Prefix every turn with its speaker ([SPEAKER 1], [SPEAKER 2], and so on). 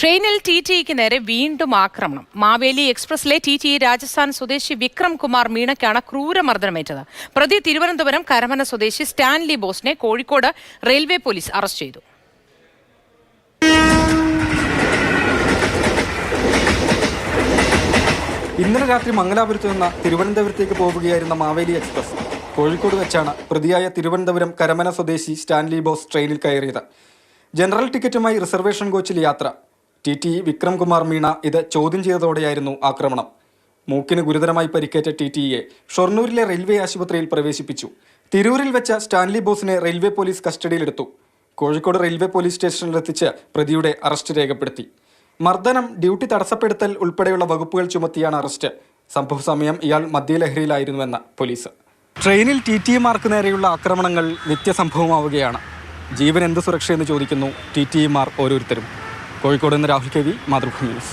[SPEAKER 1] ട്രെയിനിൽ ടിടിഇക്ക് നേരെ വീണ്ടും ആക്രമണം. മാവേലി എക്സ്പ്രസിലെ ടിടിഇ രാജസ്ഥാൻ സ്വദേശി വിക്രം കുമാർ മീണയ്ക്കാണ് ക്രൂരമർദ്ദനമേറ്റത്. പ്രതി തിരുവനന്തപുരം കരമന സ്വദേശി സ്റ്റാൻലി ബോസിനെ കോഴിക്കോട് റെയിൽവേ പോലീസ് അറസ്റ്റ് ചെയ്തു.
[SPEAKER 2] ഇന്നലെ രാത്രി മംഗലാപുരത്ത് നിന്ന് തിരുവനന്തപുരത്തേക്ക് പോവുകയായിരുന്ന മാവേലി എക്സ്പ്രസ് കോഴിക്കോട് വെച്ചാണ് പ്രതിയായ തിരുവനന്തപുരം കരമന സ്വദേശി സ്റ്റാൻലി ബോസ് ട്രെയിനിൽ കയറിയത്. ജനറൽ ടിക്കറ്റുമായി റിസർവേഷൻ കോച്ചിൽ യാത്ര. ടിടിഇ വിക്രം കുമാർ മീണ ഇത് ചോദ്യം ചെയ്തതോടെയായിരുന്നു ആക്രമണം. മൂക്കിന് ഗുരുതരമായി പരിക്കേറ്റ ടിടിഇയെ ഷൊർണൂരിലെ റെയിൽവേ ആശുപത്രിയിൽ പ്രവേശിപ്പിച്ചു. തിരൂരിൽ വെച്ച സ്റ്റാൻലി ബോസിനെ റെയിൽവേ പോലീസ് കസ്റ്റഡിയിലെടുത്തു. കോഴിക്കോട് റെയിൽവേ പോലീസ് സ്റ്റേഷനിലെത്തിച്ച് പ്രതിയുടെ അറസ്റ്റ് രേഖപ്പെടുത്തി. മർദ്ദനം, ഡ്യൂട്ടി തടസ്സപ്പെടുത്തൽ ഉൾപ്പെടെയുള്ള വകുപ്പുകൾ ചുമത്തിയാണ് അറസ്റ്റ്. സംഭവ സമയം ഇയാൾ മദ്യലഹരിയിലായിരുന്നുവെന്ന് പോലീസ്. ട്രെയിനിൽ ടിടിഇമാർക്ക് നേരെയുള്ള ആക്രമണങ്ങൾ നിത്യസംഭവമാവുകയാണ്. ജീവൻ എന്ത് സുരക്ഷയെന്ന് ചോദിക്കുന്നു ടിടിഇമാർ ഓരോരുത്തരും. കോഴിക്കോട് നിന്ന് Rahul K V, Mathrubhumi news.